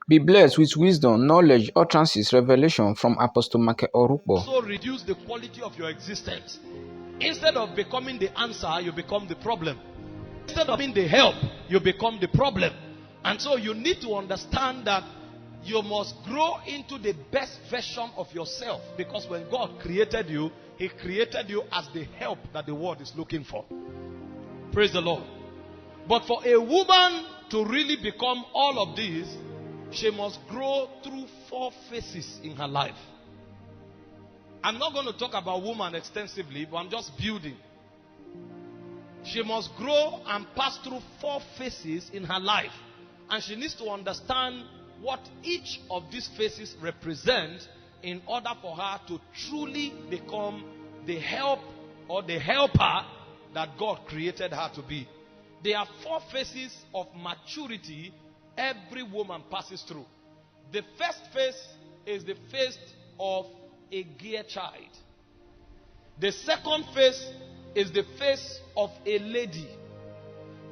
Be blessed with wisdom, knowledge, utterances, revelation from Apostle Michael Orokpo. So reduce the quality of your existence. Instead of becoming the answer, you become the problem. Instead of being the help, you become the problem. And so you need to understand that you must grow into the best version of yourself. Because when God created you, He created you as the help that the world is looking for. Praise the Lord. But for a woman to really become all of these, she must grow through 4 phases in her life. I'm not going to talk about woman extensively, but I'm just building. She must grow and pass through 4 phases in her life. And she needs to understand what each of these phases represents in order for her to truly become the help or the helper that God created her to be. There are 4 phases of maturity every woman passes through. The first phase is the phase of a gear child. The second phase is the phase of a lady.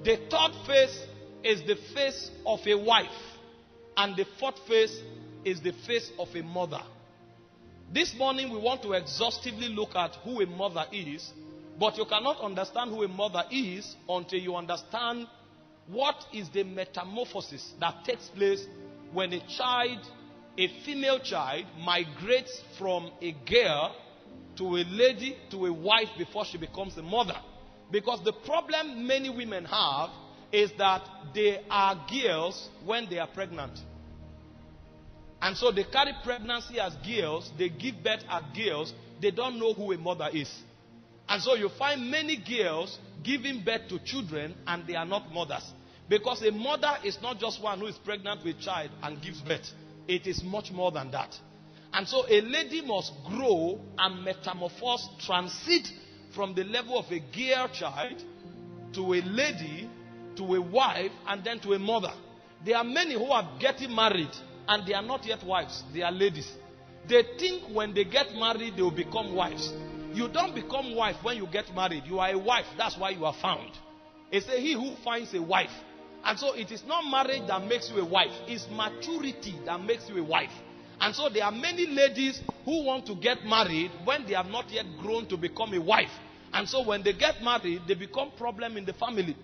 The third phase is the phase of a wife. And the fourth phase is the phase of a mother. This morning we want to exhaustively look at who a mother is, but you cannot understand who a mother is until you understand what is the metamorphosis that takes place when a child, a female child, migrates from a girl to a lady to a wife before she becomes a mother. Because the problem many women have is that they are girls when they are pregnant. And so they carry pregnancy as girls, they give birth as girls, they don't know who a mother is. And so you find many girls giving birth to children and they are not mothers. Because a mother is not just one who is pregnant with a child and gives birth. It is much more than that. And so a lady must grow and metamorphose, transit from the level of a girl child to a lady, to a wife, and then to a mother. There are many who are getting married and they are not yet wives. They are ladies. They think when they get married, they will become wives. You don't become wife when you get married. You are a wife. That's why you are found. It says he who finds a wife. And so it is not marriage that makes you a wife. It's maturity that makes you a wife. And so there are many ladies who want to get married when they have not yet grown to become a wife. And so when they get married, they become problem in the family.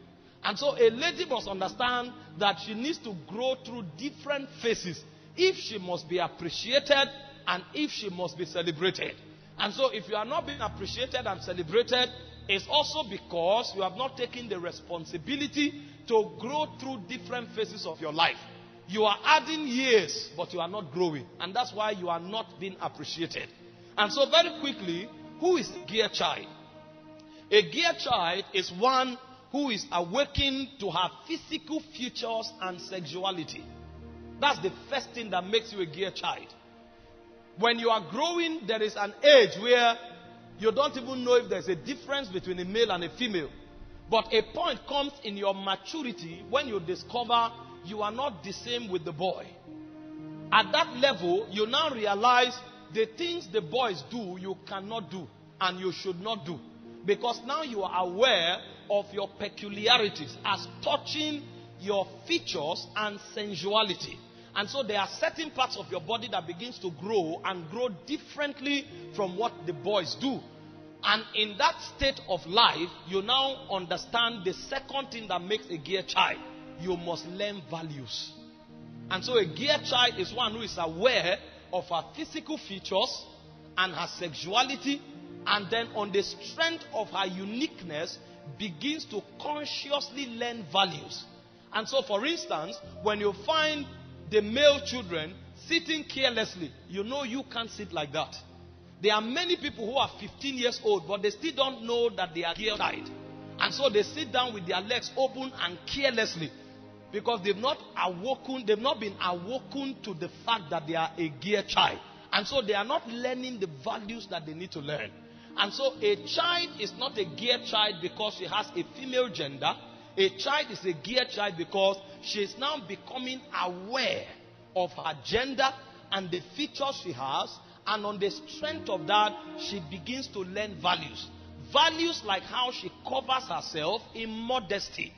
And so a lady must understand that she needs to grow through different phases if she must be appreciated and if she must be celebrated. And so if you are not being appreciated and celebrated, it's also because you have not taken the responsibility to grow through different phases of your life. You are adding years, but you are not growing. And that's why you are not being appreciated. And so very quickly, who is a gear child? A gear child is one who is awakened to her physical features and sexuality. That's the first thing that makes you a gear child. When you are growing, there is an age where you don't even know if there's a difference between a male and a female. But a point comes in your maturity when you discover you are not the same with the boy. At that level, you now realize the things the boys do, you cannot do and you should not do. Because now you are aware of your peculiarities as touching your features and sensuality. And so there are certain parts of your body that begins to grow and grow differently from what the boys do. And in that state of life, you now understand the second thing that makes a gear child. You must learn values. And so a gear child is one who is aware of her physical features and her sexuality, and then on the strength of her uniqueness begins to consciously learn values. And so for instance, when you find the male children sitting carelessly, you know you can't sit like that. There are many people who are 15 years old, but they still don't know that they are gear child. And so they sit down with their legs open and carelessly, because they've not been awoken to the fact that they are a gear child. And so they are not learning the values that they need to learn. And so a child is not a gear child because she has a female gender. A child is a gear child because she is now becoming aware of her gender and the features she has. And on the strength of that, she begins to learn values. Values like how she covers herself in modesty.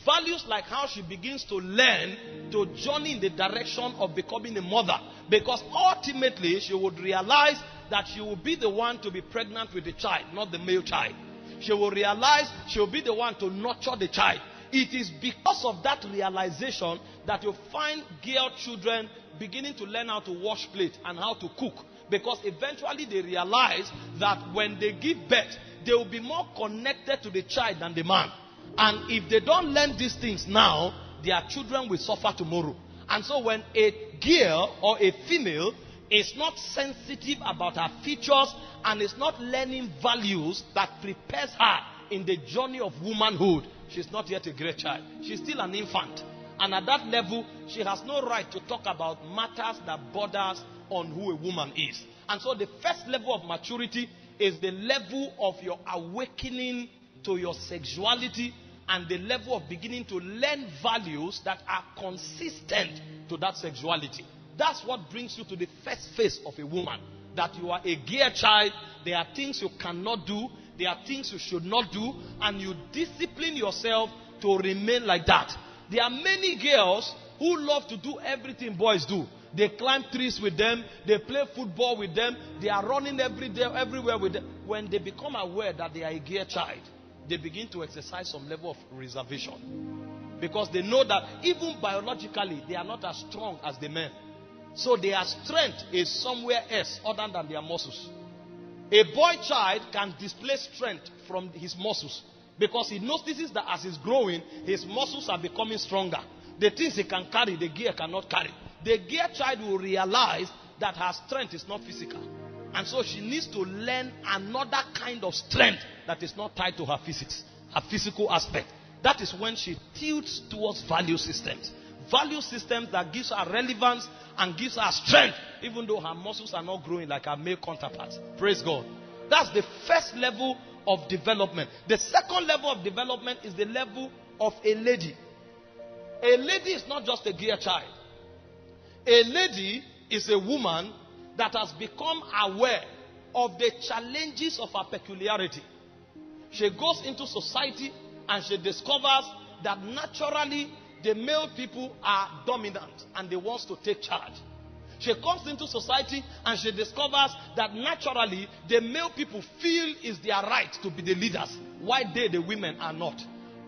Values like how she begins to learn to journey in the direction of becoming a mother. Because ultimately she would realize that she will be the one to be pregnant with the child, not the male child. She will realize she will be the one to nurture the child. It is because of that realization that you find girl children beginning to learn how to wash plate and how to cook. Because eventually they realize that when they give birth, they will be more connected to the child than the man. And if they don't learn these things now, their children will suffer tomorrow. And so when a girl or a female is not sensitive about her features and is not learning values that prepares her in the journey of womanhood, she's not yet a great child. She's still an infant. And at that level, she has no right to talk about matters that borders on who a woman is. And so the first level of maturity is the level of your awakening to your sexuality and the level of beginning to learn values that are consistent to that sexuality. That's what brings you to the first phase of a woman. That you are a gear child. There are things you cannot do. There are things you should not do. And you discipline yourself to remain like that. There are many girls who love to do everything boys do. They climb trees with them. They play football with them. They are running every day, everywhere with them. When they become aware that they are a gear child, they begin to exercise some level of reservation. Because they know that even biologically, they are not as strong as the men. So their strength is somewhere else other than their muscles. A boy child can display strength from his muscles because he notices that as he's growing, his muscles are becoming stronger. The things he can carry, the gear cannot carry. The gear child will realize that her strength is not physical. And so she needs to learn another kind of strength that is not tied to her physics, her physical aspect. That is when she tilts towards value systems. Value systems that gives her relevance and gives her strength, even though her muscles are not growing like her male counterparts. Praise God. That's the first level of development. The second level of development is the level of a lady. A lady is not just a gear child. A lady is a woman that has become aware of the challenges of her peculiarity. She goes into society and she discovers that naturally the male people are dominant and they want to take charge. She comes into society and she discovers that naturally the male people feel it's their right to be the leaders, while they, the women, are not.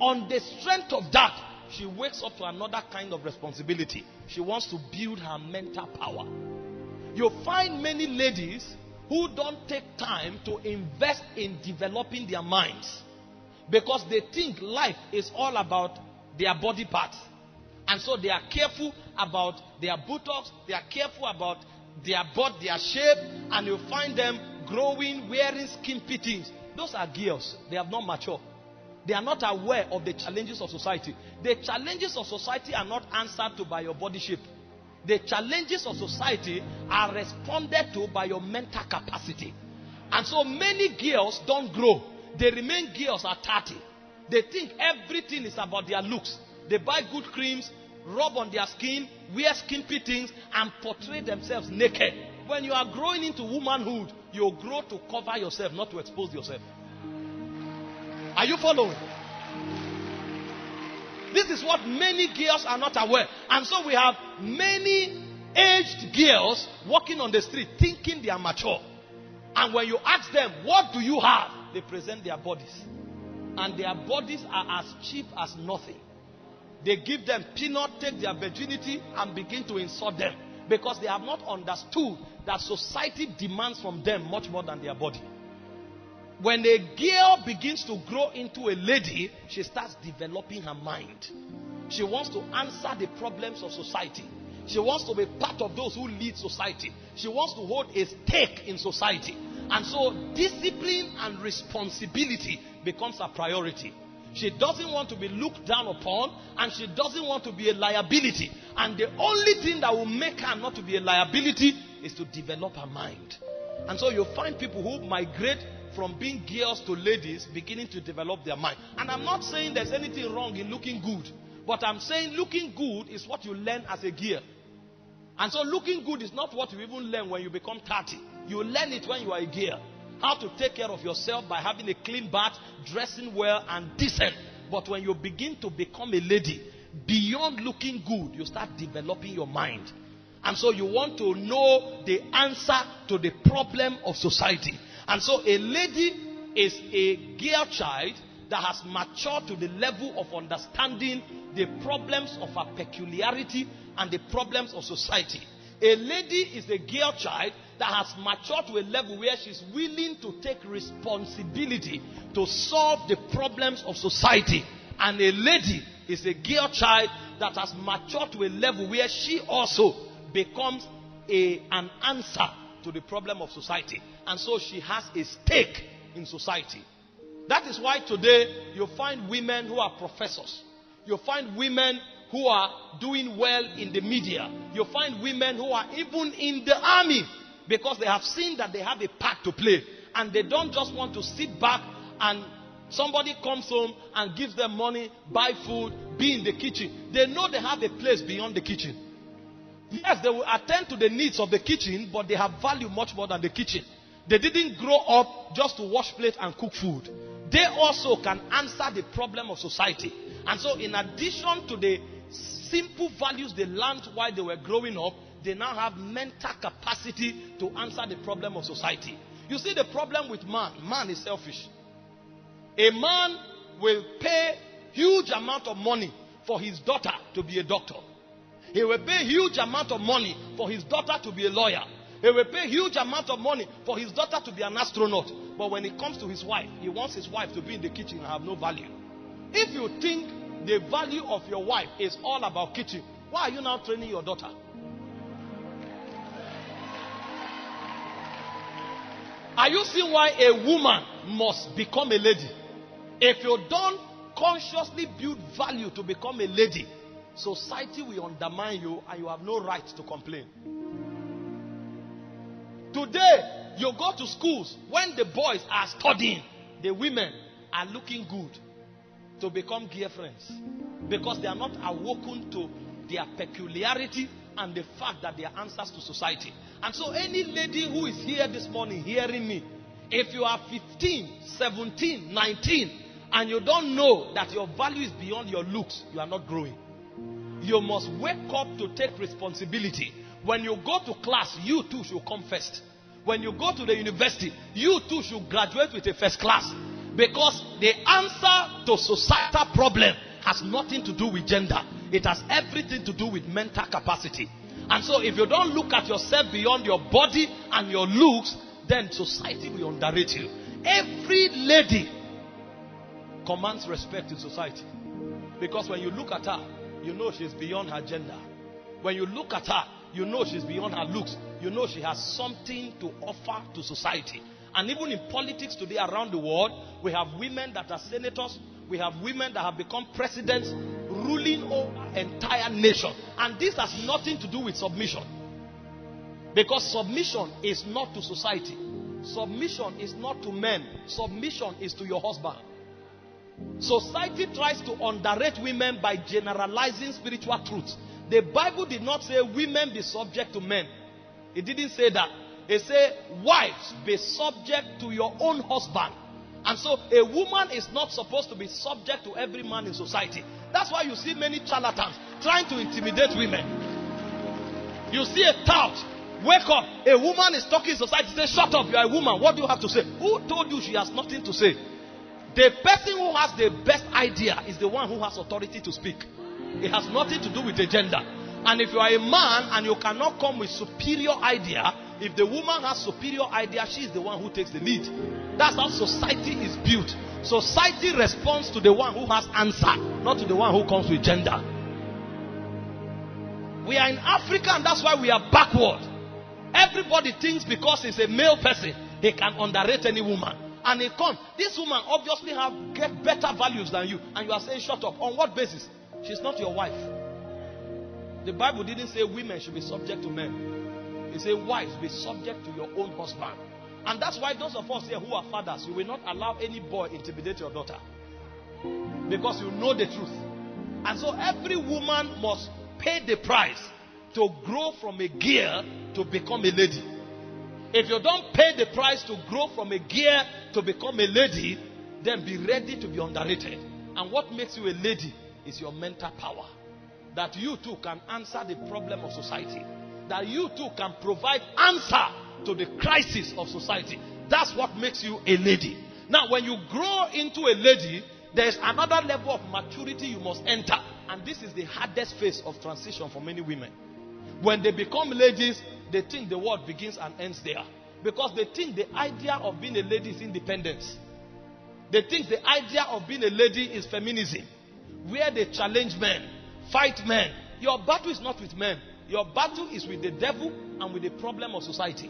On the strength of that, she wakes up to another kind of responsibility. She wants to build her mental power. You find many ladies who don't take time to invest in developing their minds because they think life is all about their body parts. And so they are careful about their buttocks, they are careful about their body, their shape, and you find them growing, wearing skimpy things. Those are girls. They have not matured. They are not aware of the challenges of society. The challenges of society are not answered to by your body shape. The challenges of society are responded to by your mental capacity. And so many girls don't grow. They remain girls at 30. They think everything is about their looks. They buy good creams, rub on their skin, wear skimpy things, and portray themselves naked. When you are growing into womanhood, you grow to cover yourself, not to expose yourself. Are you following? This is what many girls are not aware. And so we have many aged girls walking on the street thinking they are mature. And when you ask them, what do you have? They present their bodies. And their bodies are as cheap as nothing. They give them peanut, take their virginity, and begin to insult them. Because they have not understood that society demands from them much more than their body. When a girl begins to grow into a lady, she starts developing her mind. She wants to answer the problems of society. She wants to be part of those who lead society. She wants to hold a stake in society. And so discipline and responsibility becomes a priority. She doesn't want to be looked down upon, and she doesn't want to be a liability. And the only thing that will make her not to be a liability is to develop her mind. And so you find people who migrate from being girls to ladies beginning to develop their mind. And I'm not saying there's anything wrong in looking good, but I'm saying looking good is what you learn as a gear. And so looking good is not what you even learn when you become 30. You learn it when you are a gear. How to take care of yourself by having a clean bath, dressing well, and decent. But when you begin to become a lady, beyond looking good, you start developing your mind. And so you want to know the answer to the problem of society. And so a lady is a girl child that has matured to the level of understanding the problems of her peculiarity and the problems of society. A lady is a girl child that has matured to a level where she's willing to take responsibility to solve the problems of society. And a lady is a girl child that has matured to a level where she also becomes an answer to the problem of society. And so she has a stake in society. That is why today you find women who are professors. You find women who are doing well in the media. You find women who are even in the army because they have seen that they have a part to play. And they don't just want to sit back and somebody comes home and gives them money, buy food, be in the kitchen. They know they have a place beyond the kitchen. Yes, they will attend to the needs of the kitchen, but they have value much more than the kitchen. They didn't grow up just to wash plate and cook food. They also can answer the problem of society. And so in addition to the simple values they learned while they were growing up, they now have mental capacity to answer the problem of society. You see the problem with man. Man is selfish. A man will pay huge amount of money for his daughter to be a doctor. He will pay huge amount of money for his daughter to be a lawyer. He will pay huge amount of money for his daughter to be an astronaut. But when it comes to his wife, he wants his wife to be in the kitchen and have no value. If you think the value of your wife is all about kitchen, why are you now training your daughter? Are you seeing why a woman must become a lady? If you don't consciously build value to become a lady, society will undermine you and you have no right to complain. Today, you go to schools, when the boys are studying, the women are looking good to become girlfriends because they are not awoken to their peculiarity and the fact that they are answers to society. And so any lady who is here this morning hearing me, if you are 15, 17, 19 and you don't know that your value is beyond your looks, you are not growing. You must wake up to take responsibility. When you go to class, you too should come first. When you go to the university, you too should graduate with a first class. Because the answer to societal problem has nothing to do with gender. It has everything to do with mental capacity. And so if you don't look at yourself beyond your body and your looks, then society will underrate you. Every lady commands respect in society. Because when you look at her, you know she's beyond her gender. When you look at her, you know she's beyond her looks. You know she has something to offer to society. And even in politics today around the world, we have women that are senators. We have women that have become presidents, ruling over entire nation. And this has nothing to do with submission. Because submission is not to society. Submission is not to men. Submission is to your husband. Society tries to underrate women by generalizing spiritual truths. The Bible did not say women be subject to men. It didn't say that. It said, wives, be subject to your own husband. And so a woman is not supposed to be subject to every man in society. That's why you see many charlatans trying to intimidate women. You see a tout, wake up, a woman is talking in society, say, shut up, you are a woman, what do you have to say? Who told you she has nothing to say? The person who has the best idea is the one who has authority to speak. It has nothing to do with the gender. And if you are a man and you cannot come with superior idea, if the woman has superior idea, she is the one who takes the lead. That's how society is built. Society responds to the one who has answer, not to the one who comes with gender. We are in Africa and that's why we are backward. Everybody thinks because he's a male person, he can underrate any woman. And he comes. This woman obviously get better values than you. And you are saying shut up. On what basis? She's not your wife. The Bible didn't say women should be subject to men. It said wives be subject to your own husband. And that's why those of us here who are fathers, you will not allow any boy intimidate your daughter. Because you know the truth. And so every woman must pay the price to grow from a girl to become a lady. If you don't pay the price to grow from a girl to become a lady, then be ready to be underrated. And what makes you a lady is your mental power. That you too can answer the problem of society. That you too can provide answer to the crisis of society. That's what makes you a lady. Now, when you grow into a lady, there is another level of maturity you must enter. And this is the hardest phase of transition for many women. When they become ladies, they think the world begins and ends there. Because they think the idea of being a lady is independence. They think the idea of being a lady is feminism, where they challenge men, fight men. Your battle is not with men. Your battle is with the devil and with the problem of society.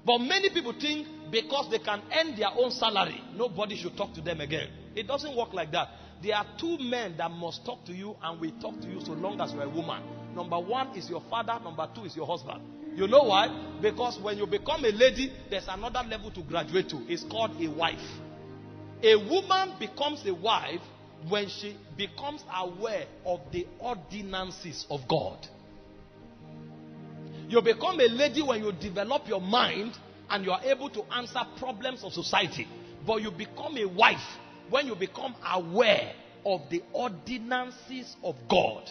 But many people think because they can earn their own salary, nobody should talk to them again. It doesn't work like that. There are two men that must talk to you and will talk to you so long as you're a woman. Number one is your father. Number two is your husband. You know why? Because when you become a lady, there's another level to graduate to. It's called a wife. A woman becomes a wife when she becomes aware of the ordinances of God. You become a lady when you develop your mind and you are able to answer problems of society. But you become a wife when you become aware of the ordinances of God.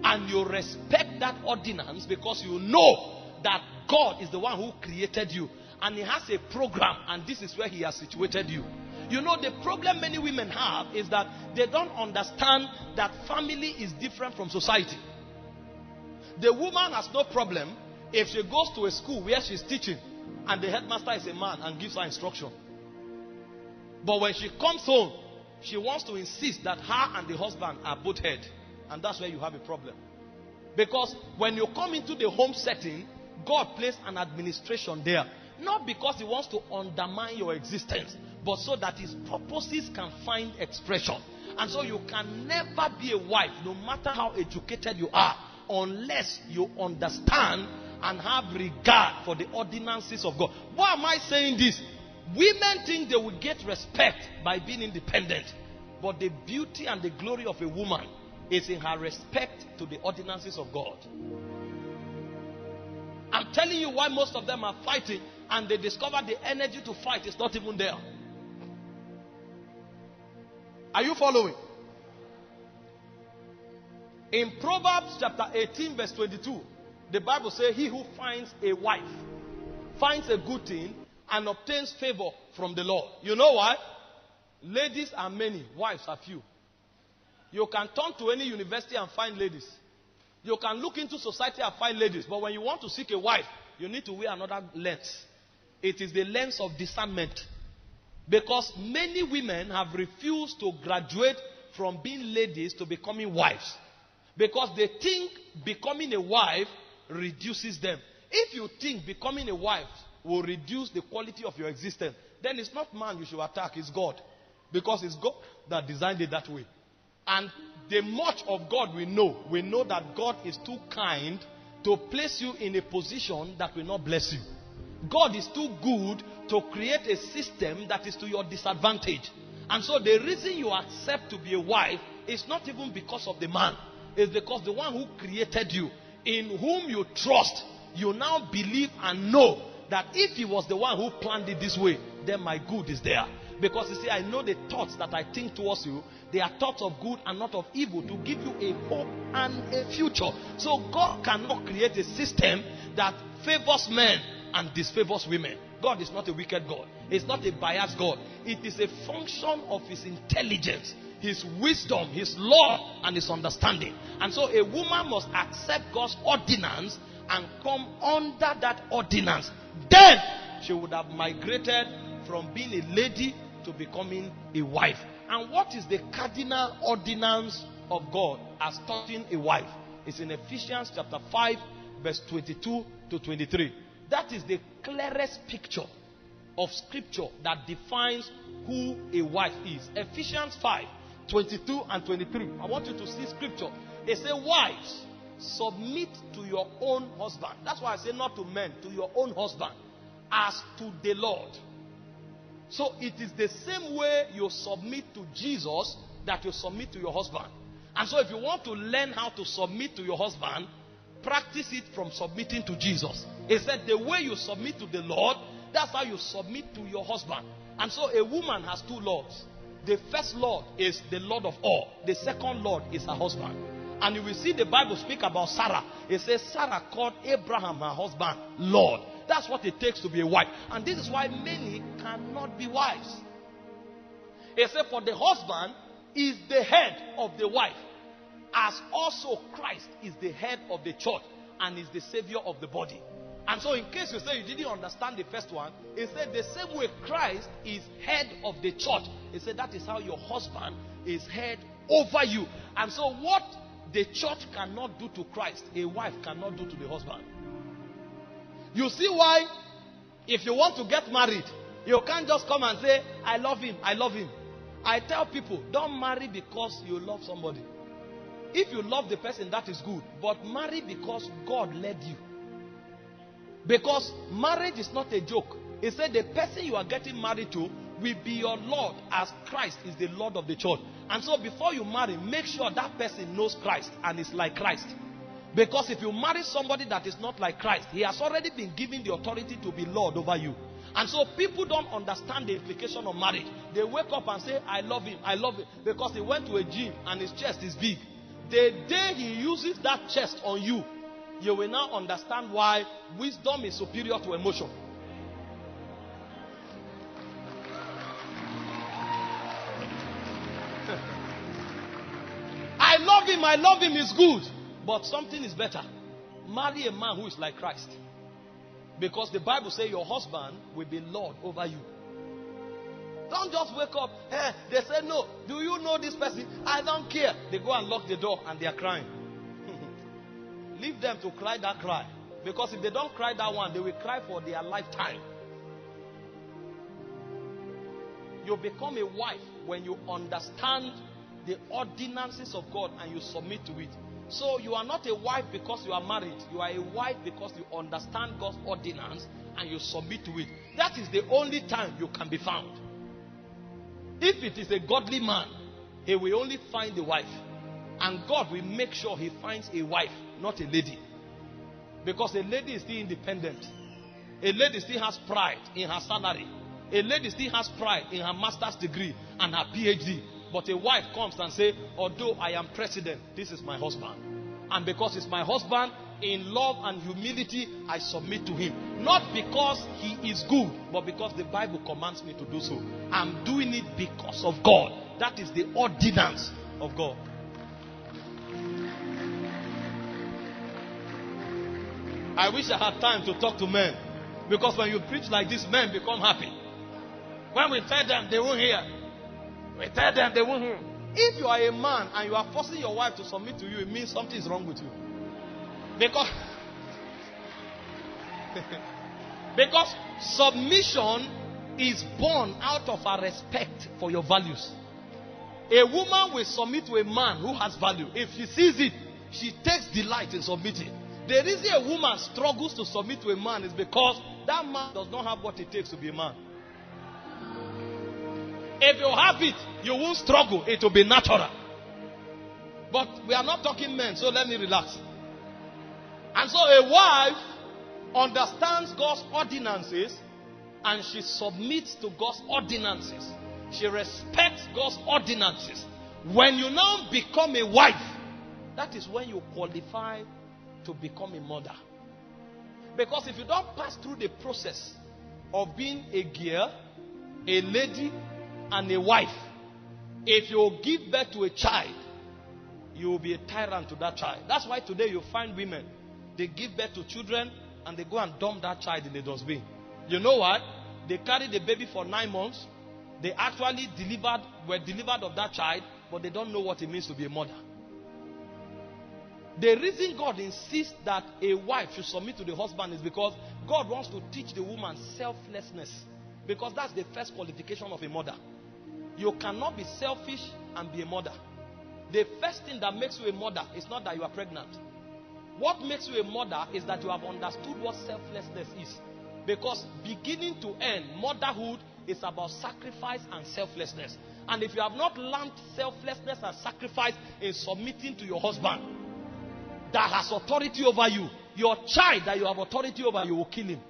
And you respect that ordinance because you know that God is the one who created you. And He has a program, and this is where He has situated you. You know, the problem many women have is that they don't understand that family is different from society. The woman has no problem if she goes to a school where she's teaching and the headmaster is a man and gives her instruction. But when she comes home, she wants to insist that her and the husband are both head. And that's where you have a problem. Because when you come into the home setting, God placed an administration there. Not because He wants to undermine your existence, but so that His purposes can find expression. And so you can never be a wife, no matter how educated you are, unless you understand and have regard for the ordinances of God. Why am I saying this? Women think they will get respect by being independent. But the beauty and the glory of a woman is in her respect to the ordinances of God. I'm telling you why most of them are fighting and they discover the energy to fight is not even there. Are you following? In Proverbs chapter 18 verse 22, the Bible says, he who finds a wife finds a good thing and obtains favor from the Lord. You know why? Ladies are many, wives are few. You can turn to any university and find ladies. You can look into society and find ladies. But when you want to seek a wife, you need to wear another lens. It is the lens of discernment. Because many women have refused to graduate from being ladies to becoming wives. Because they think becoming a wife reduces them. If you think becoming a wife will reduce the quality of your existence, then it's not man you should attack, it's God. Because it's God that designed it that way. And the much of God we know that God is too kind to place you in a position that will not bless you. God is too good to create a system that is to your disadvantage. And so the reason you accept to be a wife is not even because of the man. It's because the one who created you, in whom you trust, you now believe and know that if he was the one who planned it this way, then my good is there. Because you see, I know the thoughts that I think towards you, they are thoughts of good and not of evil, to give you a hope and a future. So God cannot create a system that favors men and disfavors women. God is not a wicked God. It's not a biased God. It is a function of his intelligence, his wisdom, his law, and his understanding. And so a woman must accept God's ordinance and come under that ordinance. Then she would have migrated from being a lady to becoming a wife. And what is the cardinal ordinance of God as touching a wife? It's in Ephesians chapter 5 verse 22 to 23. That is the clearest picture of scripture that defines who a wife is. Ephesians 5 22 and 23. I want you to see scripture. It says, wives, submit to your own husband. That's why I say not to men, to your own husband, as to the Lord. So it is the same way you submit to Jesus that you submit to your husband. And so if you want to learn how to submit to your husband, practice it from submitting to Jesus. He said the way you submit to the Lord, that's how you submit to your husband. And so a woman has two lords. The first Lord is the Lord of all. The second Lord is her husband. And you will see the Bible speak about Sarah. It says Sarah called Abraham, her husband, Lord. That's what it takes to be a wife. And this is why many cannot be wives. It said, for the husband is the head of the wife, as also Christ is the head of the church and is the savior of the body. And so in case you say you didn't understand the first one, it said the same way Christ is head of the church. It said that is how your husband is head over you. And so what the church cannot do to Christ, a wife cannot do to the husband. You see why if you want to get married, you can't just come and say, I love him, I love him. I tell people, don't marry because you love somebody. If you love the person, that is good. But marry because God led you. Because marriage is not a joke. It said the person you are getting married to will be your Lord, as Christ is the Lord of the church. And so before you marry, make sure that person knows Christ and is like Christ. Because if you marry somebody that is not like Christ, he has already been given the authority to be Lord over you. And so people don't understand the implication of marriage. They wake up and say, I love him, I love him, because he went to a gym and his chest is big. The day he uses that chest on you, you will now understand why wisdom is superior to emotion. I love him is good. But something is better. Marry a man who is like Christ. Because the Bible says your husband will be Lord over you. Don't just wake up. Hey, they say no. Do you know this person? I don't care. They go and lock the door and they are crying. Leave them to cry that cry. Because if they don't cry that one, they will cry for their lifetime. You become a wife when you understand the ordinances of God and you submit to it. So you are not a wife because you are married. You are a wife because you understand God's ordinance and you submit to it. That is the only time you can be found. If it is a godly man, he will only find a wife. And God will make sure he finds a wife, not a lady. Because a lady is still independent. A lady still has pride in her salary. A lady still has pride in her master's degree and her PhD. But a wife comes and says, although I am president, this is my husband. And because it's my husband, in love and humility, I submit to him. Not because he is good, but because the Bible commands me to do so. I'm doing it because of God. That is the ordinance of God. I wish I had time to talk to men. Because when you preach like this, men become happy. When we tell them, they won't hear. We tell them, they won't hear. If you are a man and you are forcing your wife to submit to you, it means something is wrong with you. Because submission is born out of a respect for your values. A woman will submit to a man who has value. If she sees it, she takes delight in submitting. The reason a woman struggles to submit to a man is because that man does not have what it takes to be a man. If you have it, you won't struggle. It will be natural. But we are not talking men, so let me relax. And so a wife understands God's ordinances and she submits to God's ordinances. She respects God's ordinances. When you now become a wife, that is when you qualify to become a mother. Because if you don't pass through the process of being a girl, a lady, and a wife, if you give birth to a child, you will be a tyrant to that child. That's why today you find women, they give birth to children and they go and dump that child in the dustbin. You know what? They carry the baby for 9 months. They actually were delivered of that child, but they don't know what it means to be a mother. The reason God insists that a wife should submit to the husband is because God wants to teach the woman selflessness. Because that's the first qualification of a mother. You cannot be selfish and be a mother. The first thing that makes you a mother is not that you are pregnant. What makes you a mother is that you have understood what selflessness is. Because beginning to end, motherhood is about sacrifice and selflessness. And if you have not learned selflessness and sacrifice in submitting to your husband that has authority over you, your child that you have authority over, you will kill him.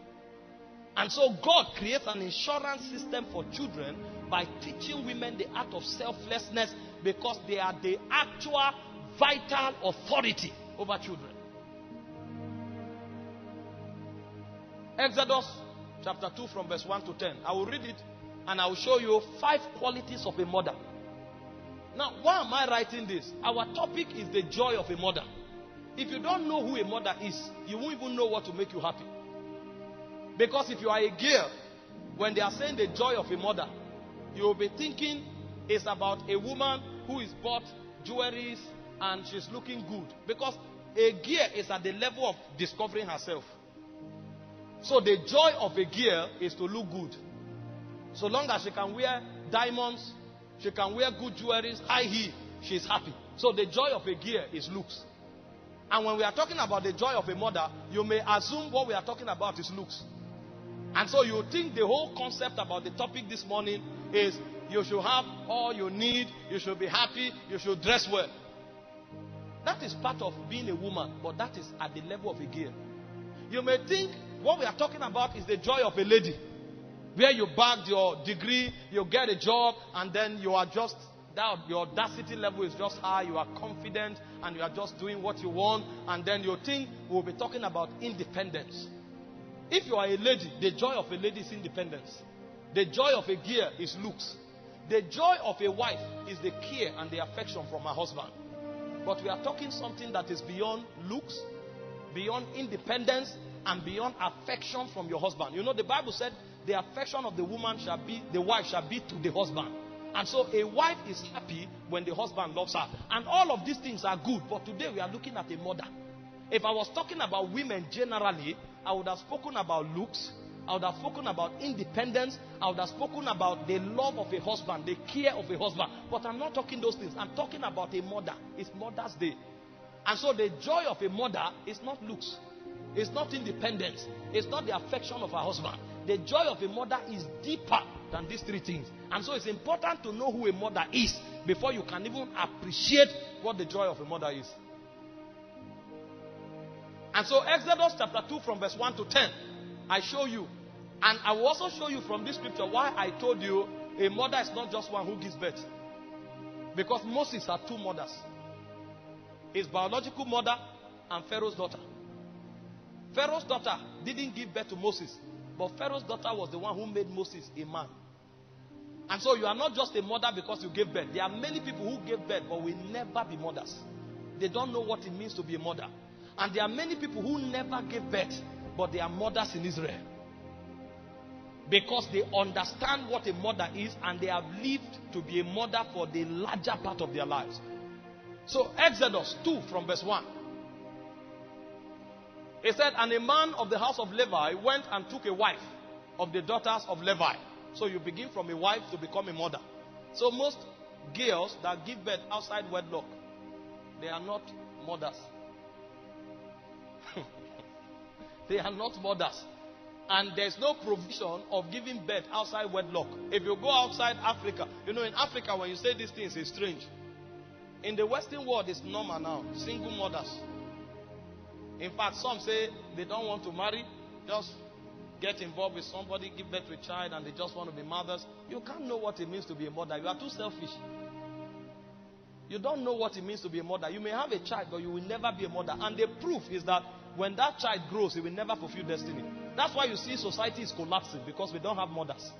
And so God creates an insurance system for children by teaching women the art of selflessness, because they are the actual vital authority over children. Exodus chapter 2 from verse 1 to 10. I will read it and I will show you 5 qualities of a mother. Now, why am I writing this? Our topic is the joy of a mother. If you don't know who a mother is, you won't even know what to make you happy. Because if you are a girl, when they are saying the joy of a mother, you will be thinking it's about a woman who is bought jewelries and she's looking good. Because a girl is at the level of discovering herself. So the joy of a girl is to look good. So long as she can wear diamonds, she can wear good jewelries, high heel, she's happy. So the joy of a girl is looks. And when we are talking about the joy of a mother, you may assume what we are talking about is looks. And so you think the whole concept about the topic this morning is you should have all you need, you should be happy, you should dress well. That is part of being a woman, but that is at the level of a girl. You may think what we are talking about is the joy of a lady, where you bagged your degree, you get a job, and then you are just, your audacity level is just high, you are confident, and you are just doing what you want, and then you think we'll be talking about independence. If you are a lady, the joy of a lady is independence. The joy of a girl is looks. The joy of a wife is the care and the affection from her husband. But we are talking something that is beyond looks, beyond independence, and beyond affection from your husband. You know, the Bible said the affection of the woman shall be, the wife shall be to the husband. And so a wife is happy when the husband loves her. And all of these things are good. But today we are looking at a mother. If I was talking about women generally, I would have spoken about looks, I would have spoken about independence, I would have spoken about the love of a husband, the care of a husband. But I'm not talking those things. I'm talking about a mother. It's Mother's Day. And so the joy of a mother is not looks. It's not independence. It's not the affection of her husband. The joy of a mother is deeper than these 3 things. And so it's important to know who a mother is before you can even appreciate what the joy of a mother is. And so Exodus chapter 2 from verse 1 to 10, I show you. And I will also show you from this scripture why I told you a mother is not just one who gives birth. Because Moses had 2 mothers. His biological mother and Pharaoh's daughter. Pharaoh's daughter didn't give birth to Moses. But Pharaoh's daughter was the one who made Moses a man. And so you are not just a mother because you gave birth. There are many people who gave birth but will never be mothers. They don't know what it means to be a mother. And there are many people who never gave birth, but they are mothers in Israel. Because they understand what a mother is and they have lived to be a mother for the larger part of their lives. So Exodus 2 from verse 1. It said, and a man of the house of Levi went and took a wife of the daughters of Levi. So you begin from a wife to become a mother. So most girls that give birth outside wedlock, they are not mothers. They are not mothers. And there's no provision of giving birth outside wedlock. If you go outside Africa, you know, in Africa when you say these things, it's strange. In the Western world, it's normal now. Single mothers. In fact, some say they don't want to marry. Just get involved with somebody, give birth to a child, and they just want to be mothers. You can't know what it means to be a mother. You are too selfish. You don't know what it means to be a mother. You may have a child, but you will never be a mother. And the proof is that when that child grows, he will never fulfill destiny. That's why you see society is collapsing, because we don't have mothers.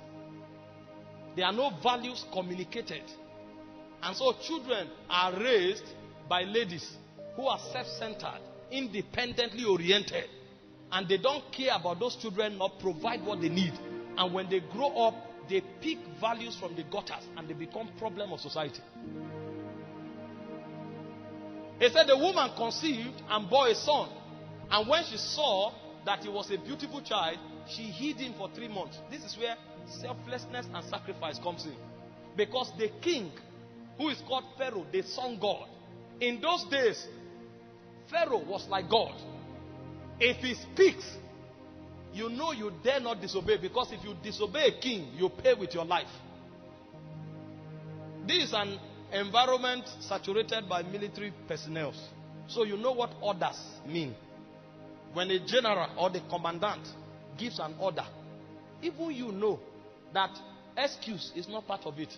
There are no values communicated. And so children are raised by ladies who are self-centered, independently oriented. And they don't care about those children nor provide what they need. And when they grow up, they pick values from the gutters and they become problem of society. It said the woman conceived and bore a son. And when she saw that he was a beautiful child, she hid him for 3 months. This is where selflessness and sacrifice comes in. Because the king, who is called Pharaoh, the sun god, in those days, Pharaoh was like God. If he speaks, you know you dare not disobey, because if you disobey a king, you pay with your life. This is an environment saturated by military personnel. So you know what orders mean. When a general or the commandant gives an order, even you know that excuse is not part of it.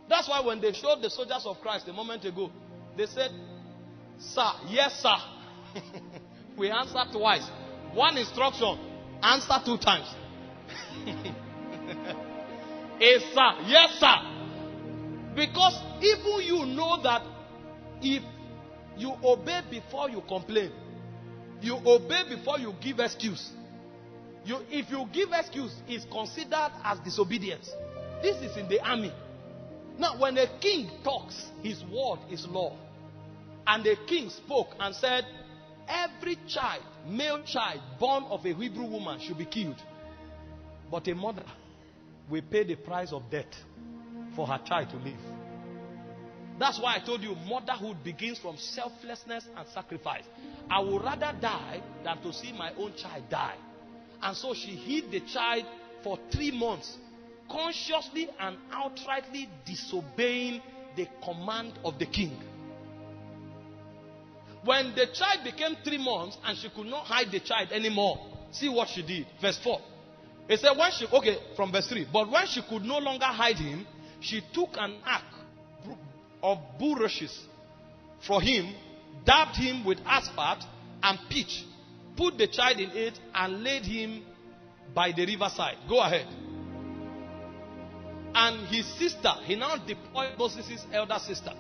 That's why when they showed the soldiers of Christ a moment ago, they said, sir, yes sir. We answered twice. One instruction, answer 2 times. A sir, yes sir. Because even you know that if you obey before you complain, you obey before you give excuse. If you give excuse, it's considered as disobedience. This is in the army. Now, when a king talks, his word is law. And the king spoke and said, every child, male child born of a Hebrew woman should be killed. But a mother will pay the price of death for her child to live. That's why I told you motherhood begins from selflessness and sacrifice. I would rather die than to see my own child die. And so she hid the child for 3 months, consciously and outrightly disobeying the command of the king. When the child became 3 months and she could not hide the child anymore, see what she did. Verse 4. It said from verse 3. But when she could no longer hide him, she took an ark of bulrushes for him, dabbed him with asphalt and pitch, put the child in it, and laid him by the riverside. Go ahead. And his sister, he now deployed Moses' elder sister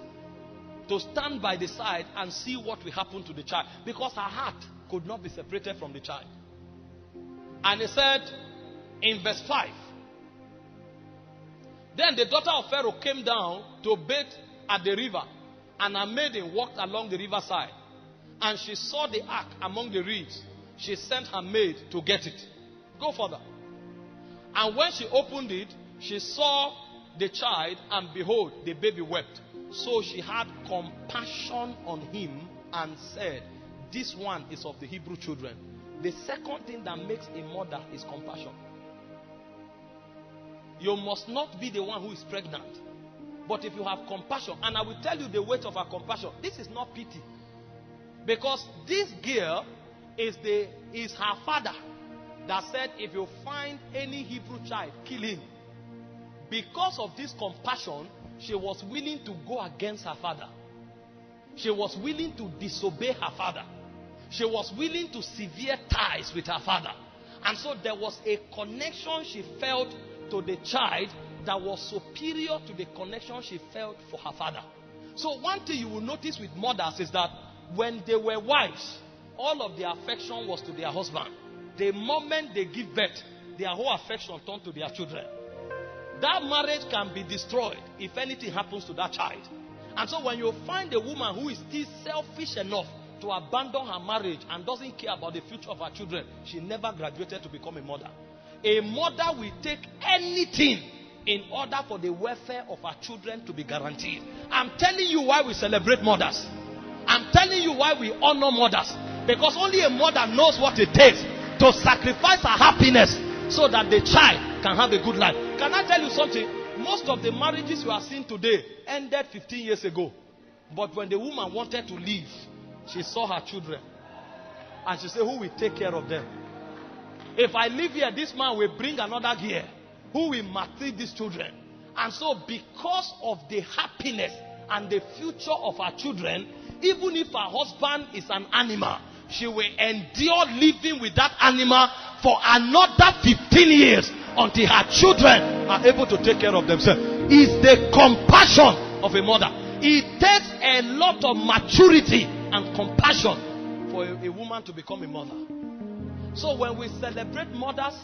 to stand by the side and see what will happen to the child, because her heart could not be separated from the child. And he said in verse 5, then the daughter of Pharaoh came down to bathe at the river, and her maiden walked along the riverside, and she saw the ark among the reeds. She sent her maid to get it. Go further. And when she opened it, she saw the child, and behold, the baby wept. So she had compassion on him and said, this one is of the Hebrew children. The second thing that makes a mother is compassion. You must not be the one who is pregnant. But if you have compassion, and I will tell you the weight of her compassion, this is not pity. Because this girl is her father that said, if you find any Hebrew child, kill him. Because of this compassion, she was willing to go against her father. She was willing to disobey her father. She was willing to sever ties with her father. And so there was a connection she felt to the child that was superior to the connection she felt for her father. So one thing you will notice with mothers is that when they were wives, all of their affection was to their husband. The moment they give birth, their whole affection turned to their children. That marriage can be destroyed if anything happens to that child. And so when you find a woman who is still selfish enough to abandon her marriage and doesn't care about the future of her children, she never graduated to become a mother. A mother will take anything in order for the welfare of her children to be guaranteed. I'm telling you why we celebrate mothers. I'm telling you why we honor mothers. Because only a mother knows what it takes to sacrifice her happiness so that the child can have a good life. Can I tell you something? Most of the marriages you are seeing today ended 15 years ago. But when the woman wanted to leave, she saw her children. And she said, who will take care of them? If I live here, this man will bring another gear. Who will maltreat these children? And so because of the happiness and the future of her children, even if her husband is an animal, she will endure living with that animal for another 15 years until her children are able to take care of themselves. It's the compassion of a mother. It takes a lot of maturity and compassion for a woman to become a mother. So when we celebrate mothers,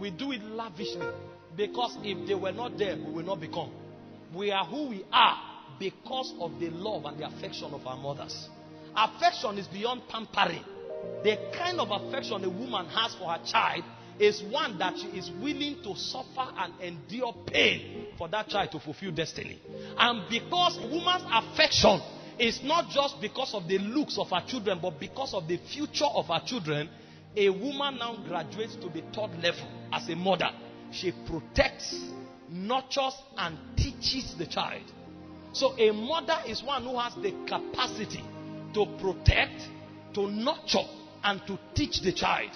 we do it lavishly. Because if they were not there, we will not become. We are who we are because of the love and the affection of our mothers. Affection is beyond pampering. The kind of affection a woman has for her child is one that she is willing to suffer and endure pain for that child to fulfill destiny. And because a woman's affection is not just because of the looks of her children, but because of the future of her children, a woman now graduates to the 3rd level as a mother. She protects, nurtures, and teaches the child. So a mother is one who has the capacity to protect, to nurture, and to teach the child.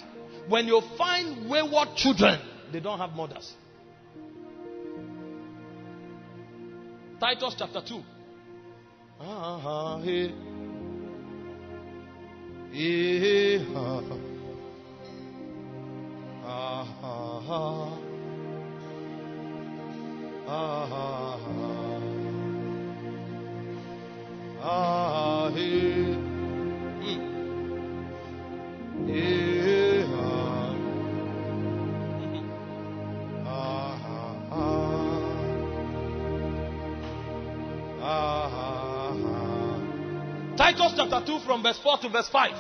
When you find wayward children they don't have mothers. Titus chapter 2. Titus chapter 2 from verse 4 to verse 5.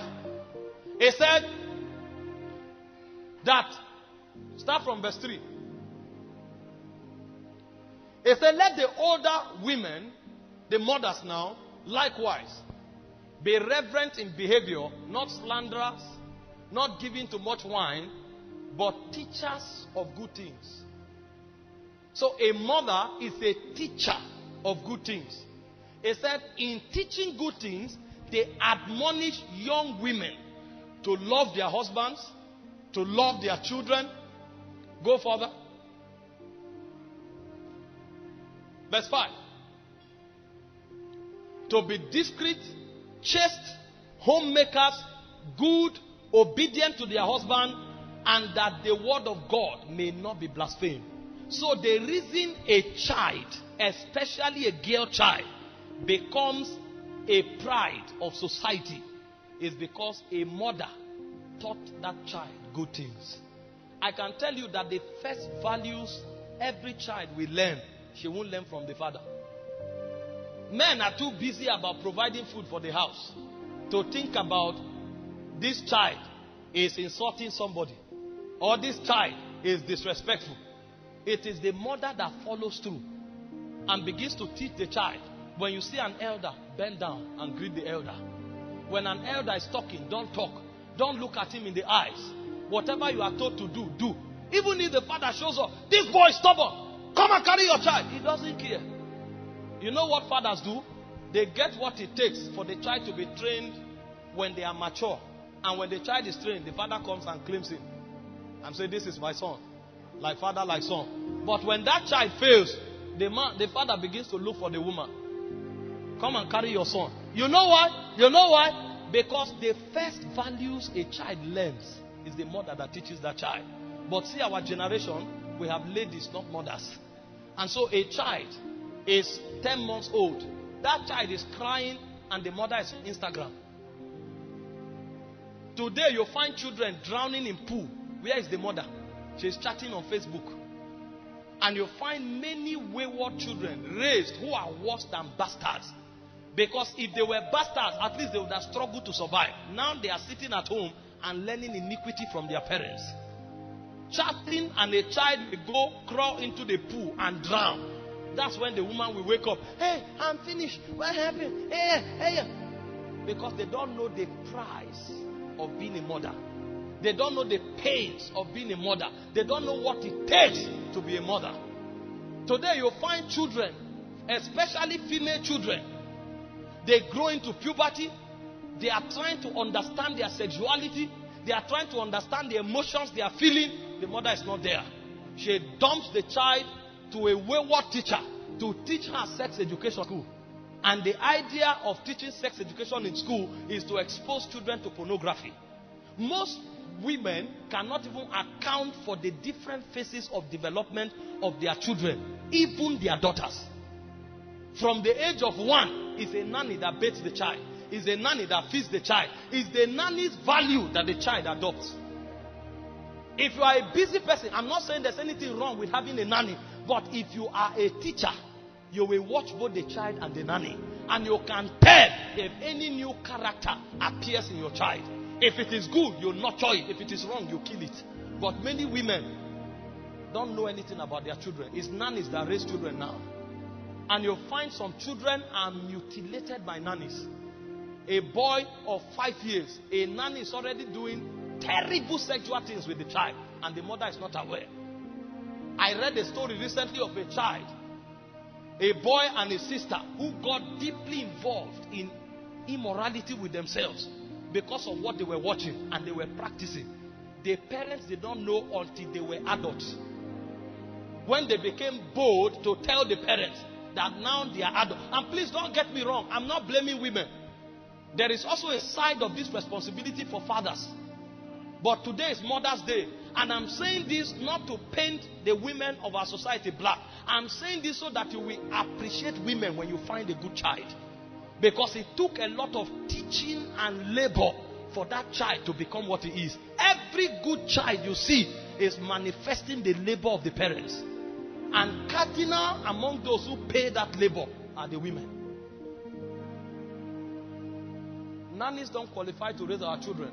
He said that, start from verse 3. He said, let the older women, the mothers now, likewise, be reverent in behavior, not slanderers, not giving to much wine, but teachers of good things. So a mother is a teacher of good things. He said, in teaching good things, they admonish young women to love their husbands, to love their children. Go further. Verse 5. To be discreet, chaste, homemakers, good, obedient to their husband, and that the word of God may not be blasphemed. So the reason a child, especially a girl child, becomes a pride of society is because a mother taught that child good things. I can tell you that the first values every child will learn, she won't learn from the father. Men are too busy about providing food for the house to think about this child is insulting somebody or this child is disrespectful. It is the mother that follows through and begins to teach the child. When you see an elder, bend down and greet the elder. When an elder is talking, don't talk. Don't look at him in the eyes. Whatever you are told to do, do. Even if the father shows up, this boy is stubborn, come and carry your child. He doesn't care. You know what fathers do? They get what it takes for the child to be trained when they are mature. And when the child is trained, the father comes and claims him and says, this is my son. Like father, like son. But when that child fails, the father begins to look for the woman. Come and carry your son. You know why? You know why? Because the first values a child learns is the mother that teaches that child. But see, our generation, we have ladies, not mothers. And so a child is 10 months old. That child is crying and the mother is on Instagram. Today you find children drowning in pool. Where is the mother? She's chatting on Facebook. And you find many wayward children raised who are worse than bastards. Because if they were bastards, at least they would have struggled to survive. Now they are sitting at home and learning iniquity from their parents. Chatting, and a child will go crawl into the pool and drown. That's when the woman will wake up. Hey, I'm finished. What happened? Hey. Because they don't know the price of being a mother. They don't know the pains of being a mother. They don't know what it takes to be a mother. Today you find children, especially female children, they grow into puberty. They are trying to understand their sexuality. They are trying to understand the emotions they are feeling. The mother is not there. She dumps the child to a wayward teacher to teach her sex education school. And the idea of teaching sex education in school is to expose children to pornography. Most women cannot even account for the different phases of development of their children, even their daughters. From the age of 1, it's a nanny that bathes the child. It's a nanny that feeds the child. It's the nanny's value that the child adopts. If you are a busy person, I'm not saying there's anything wrong with having a nanny, but if you are a teacher, you will watch both the child and the nanny, and you can tell if any new character appears in your child. If it is good, you nurture it. If it is wrong, you kill it. But many women don't know anything about their children. It's nannies that raise children now. And you'll find some children are mutilated by nannies. A boy of 5 years, a nanny is already doing terrible sexual things with the child, and the mother is not aware. I read a story recently of a child, a boy and a sister who got deeply involved in immorality with themselves because of what they were watching and they were practicing. the parents did not know until they were adults. When they became bold to tell the parents that now they are adults. And please don't get me wrong, I'm not blaming women. There is also a side of this responsibility for fathers. But today is Mother's Day. And I'm saying this not to paint the women of our society black. I'm saying this so that you will appreciate women when you find a good child. Because it took a lot of teaching and labor for that child to become what he is. Every good child you see is manifesting the labor of the parents. And cardinal among those who pay that labor are the women. Nannies don't qualify to raise our children.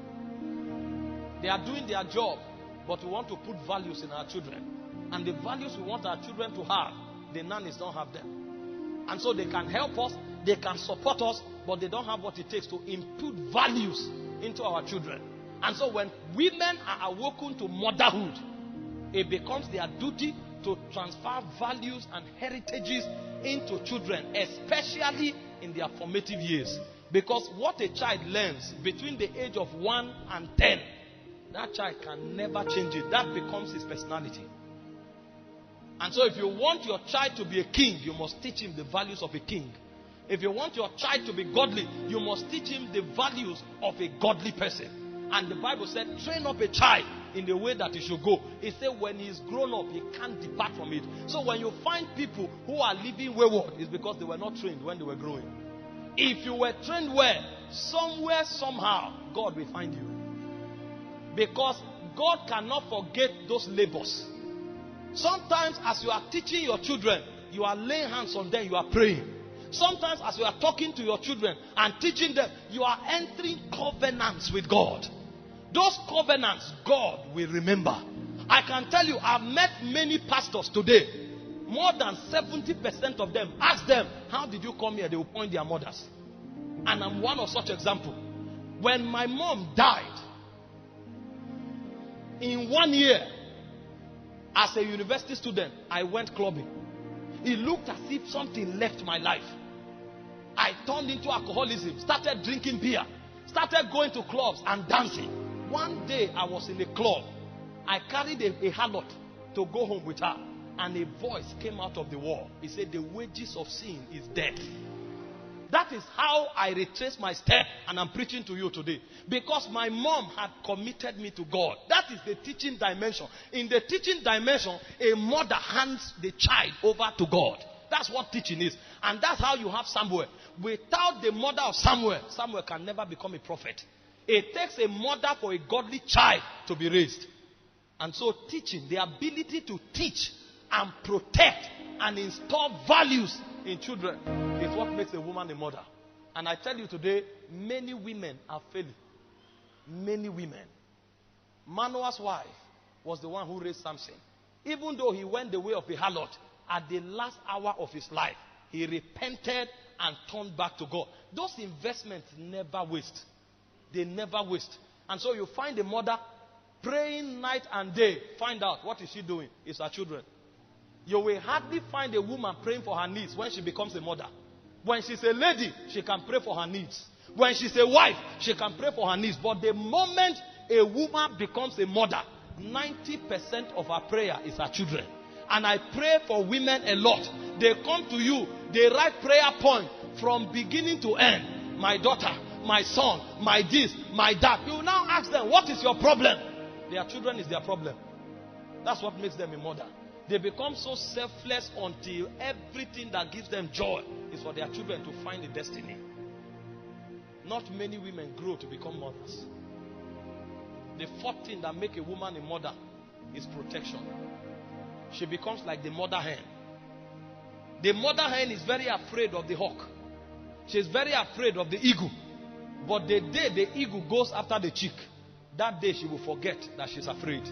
They are doing their job, but we want to put values in our children. And the values we want our children to have, the nannies don't have them. And so they can help us, they can support us, but they don't have what it takes to input values into our children. And so when women are awoken to motherhood, it becomes their duty to transfer values and heritages into children, especially in their formative years. Because what a child learns between the age of 1 and 10, that child can never change it. That becomes his personality. And so if you want your child to be a king, you must teach him the values of a king. If you want your child to be godly, you must teach him the values of a godly person. And the Bible said, train up a child in the way that he should go. It said when he is grown up, he can't depart from it. So when you find people who are living wayward, it's because they were not trained when they were growing. If you were trained well, somewhere, somehow, God will find you. Because God cannot forget those labors. Sometimes as you are teaching your children, you are laying hands on them, you are praying. Sometimes as you are talking to your children and teaching them, you are entering covenants with God. Those covenants, God will remember. I can tell you, I've met many pastors today. More than 70% of them, ask them, how did you come here? They will point their mothers. And I'm one of such example. When my mom died, in 1 year, as a university student, I went clubbing. It looked as if something left my life. I turned into alcoholism, started drinking beer, started going to clubs and dancing. One day I was in a club. I carried a harlot to go home with her. And a voice came out of the wall. He said, the wages of sin is death. That is how I retraced my step, and I'm preaching to you today. Because my mom had committed me to God. That is the teaching dimension. In the teaching dimension, a mother hands the child over to God. That's what teaching is. And that's how you have Samuel. Without the mother of Samuel, Samuel can never become a prophet. It takes a mother for a godly child to be raised. And so teaching, the ability to teach and protect and install values in children is what makes a woman a mother. And I tell you today, many women are failing. Many women. Manoah's wife was the one who raised Samson. Even though he went the way of a harlot, at the last hour of his life, he repented and turned back to God. Those investments never waste. They never waste. And so you find a mother praying night and day. Find out, what is she doing? It's her children. You will hardly find a woman praying for her needs when she becomes a mother. When she's a lady, she can pray for her needs. When she's a wife, she can pray for her needs. But the moment a woman becomes a mother, 90% of her prayer is her children. And I pray for women a lot. They come to you, they write prayer point from beginning to end. My daughter, my son, my this, my that. You now ask them, what is your problem? Their children is their problem. That's what makes them a mother. They become so selfless until everything that gives them joy is for their children to find a destiny. Not many women grow to become mothers. The fourth thing that makes a woman a mother is protection. She becomes like the mother hen. The mother hen is very afraid of the hawk. She's very afraid of the eagle. But the day the eagle goes after the chick, that day she will forget that she's afraid.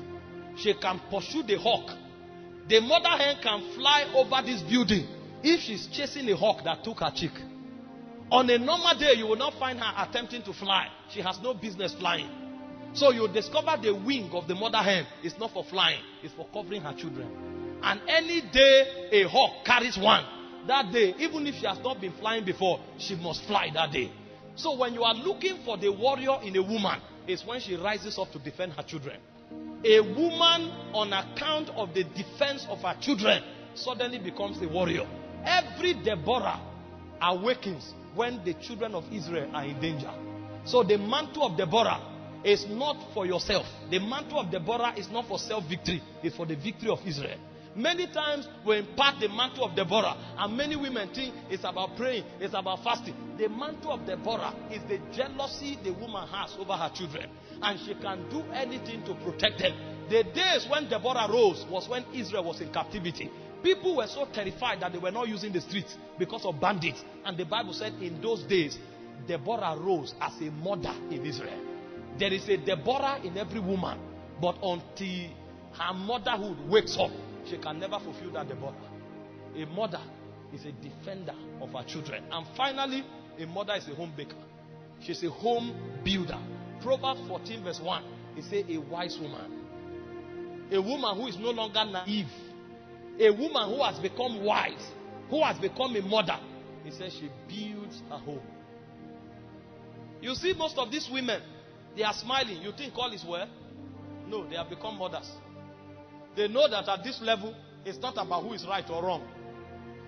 She can pursue the hawk. The mother hen can fly over this building if she's chasing a hawk that took her chick. On a normal day, you will not find her attempting to fly. She has no business flying. So you discover the wing of the mother hen is not for flying, it's for covering her children. And any day a hawk carries one, that day, even if she has not been flying before, she must fly that day. So when you are looking for the warrior in a woman, it's when she rises up to defend her children. A woman, on account of the defense of her children, suddenly becomes a warrior. Every Deborah awakens when the children of Israel are in danger. So the mantle of Deborah is not for yourself. The mantle of Deborah is not for self-victory. It's for the victory of Israel. Many times we impart the mantle of Deborah, and many women think it's about praying, it's about fasting. The mantle of Deborah is the jealousy the woman has over her children, and she can do anything to protect them. The days when Deborah rose was when Israel was in captivity. People were so terrified that they were not using the streets because of bandits. And the Bible said in those days, Deborah rose as a mother in Israel. There is a Deborah in every woman, but until her motherhood wakes up, she can never fulfill that Deborah. A mother is a defender of her children. And finally, a mother is a home baker. She's a home builder. Proverbs 14 verse 1, it says a wise woman. A woman who is no longer naive. A woman who has become wise, who has become a mother. He says she builds a home. You see, most of these women, they are smiling. You think all is well? No, they have become mothers. They know that at this level, it's not about who is right or wrong.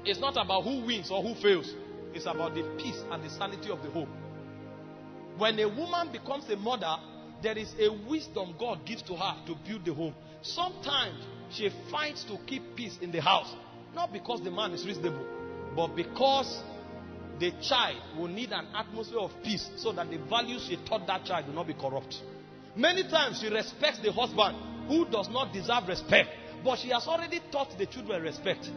It's not about who wins or who fails. It's about the peace and the sanity of the home. When a woman becomes a mother, there is a wisdom God gives to her to build the home. Sometimes she fights to keep peace in the house. Not because the man is reasonable, but because the child will need an atmosphere of peace so that the values she taught that child will not be corrupt. Many times she respects the husband who does not deserve respect, but she has already taught the children respect.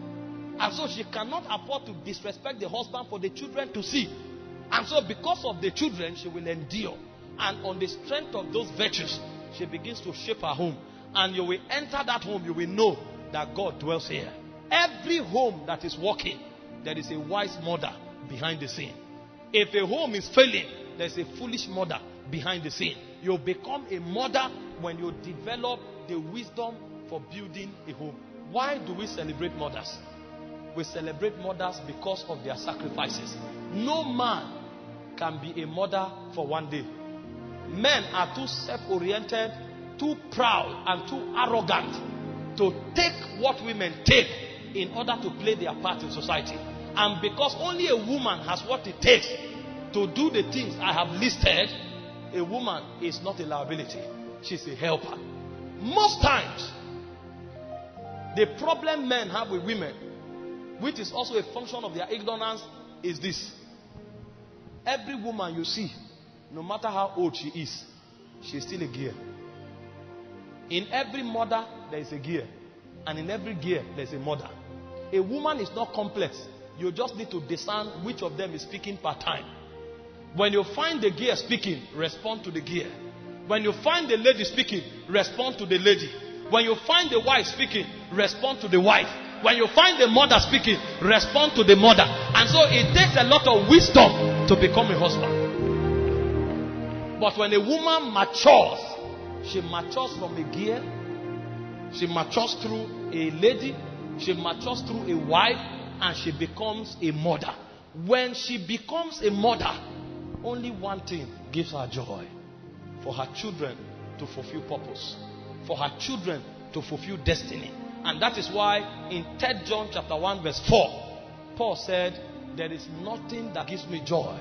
And so she cannot afford to disrespect the husband for the children to see. And so because of the children, she will endure. And on the strength of those virtues, she begins to shape her home. And you will enter that home, you will know that God dwells here. Every home that is working, there is a wise mother behind the scene. If a home is failing, there is a foolish mother behind the scene. You become a mother when you develop the wisdom for building a home. Why do we celebrate mothers? We celebrate mothers because of their sacrifices. No man can be a mother for one day. Men are too self-oriented, too proud and too arrogant to take what women take in order to play their part in society. And because only a woman has what it takes to do the things I have listed, a woman is not a liability. She's a helper. Most times, the problem men have with women, which is also a function of their ignorance, is this. Every woman you see, no matter how old she is, she's still a gear. In every mother, there is a gear. And in every gear, there is a mother. A woman is not complex. You just need to discern which of them is speaking per time. When you find the gear speaking, respond to the gear. When you find the lady speaking, respond to the lady. When you find the wife speaking, respond to the wife. When you find the mother speaking, respond to the mother. And so it takes a lot of wisdom to become a husband. But when a woman matures, she matures from a gear. She matures through a lady. She matures through a wife. And she becomes a mother. When she becomes a mother, only one thing gives her joy. For her children to fulfill purpose. For her children to fulfill destiny. And that is why in 3 John chapter 1 verse 4, Paul said, there is nothing that gives me joy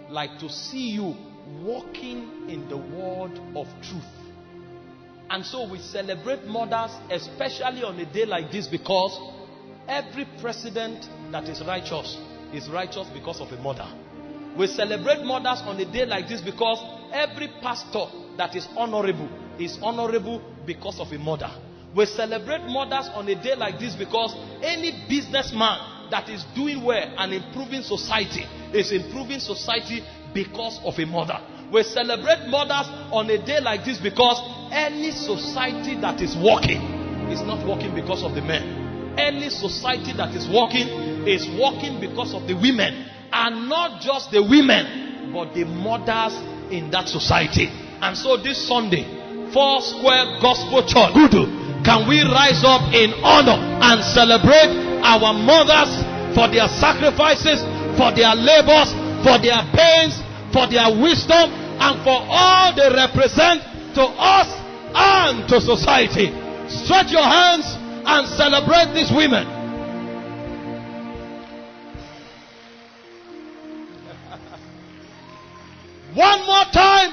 like to see you walking in the word of truth. And so we celebrate mothers, especially on a day like this, because every president that is righteous because of a mother. We celebrate mothers on a day like this because every pastor that is honorable because of a mother. We celebrate mothers on a day like this because any businessman that is doing well and improving society is improving society because of a mother. We celebrate mothers on a day like this because any society that is working is not working because of the men. Any society that is working because of the women. And not just the women, but the mothers in that society. And so this Sunday, Four Square Gospel Church, can we rise up in honor and celebrate our mothers for their sacrifices, for their labors, for their pains, for their wisdom, and for all they represent to us and to society. Stretch your hands and celebrate these women. One more time,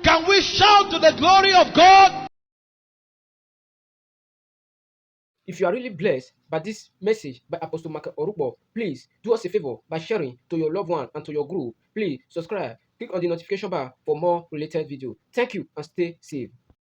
can we shout to the glory of God? If you are really blessed by this message by Apostle Michael Orokpo, please do us a favor by sharing to your loved one and to your group. Please subscribe. Click on the notification bar for more related videos. Thank you and stay safe.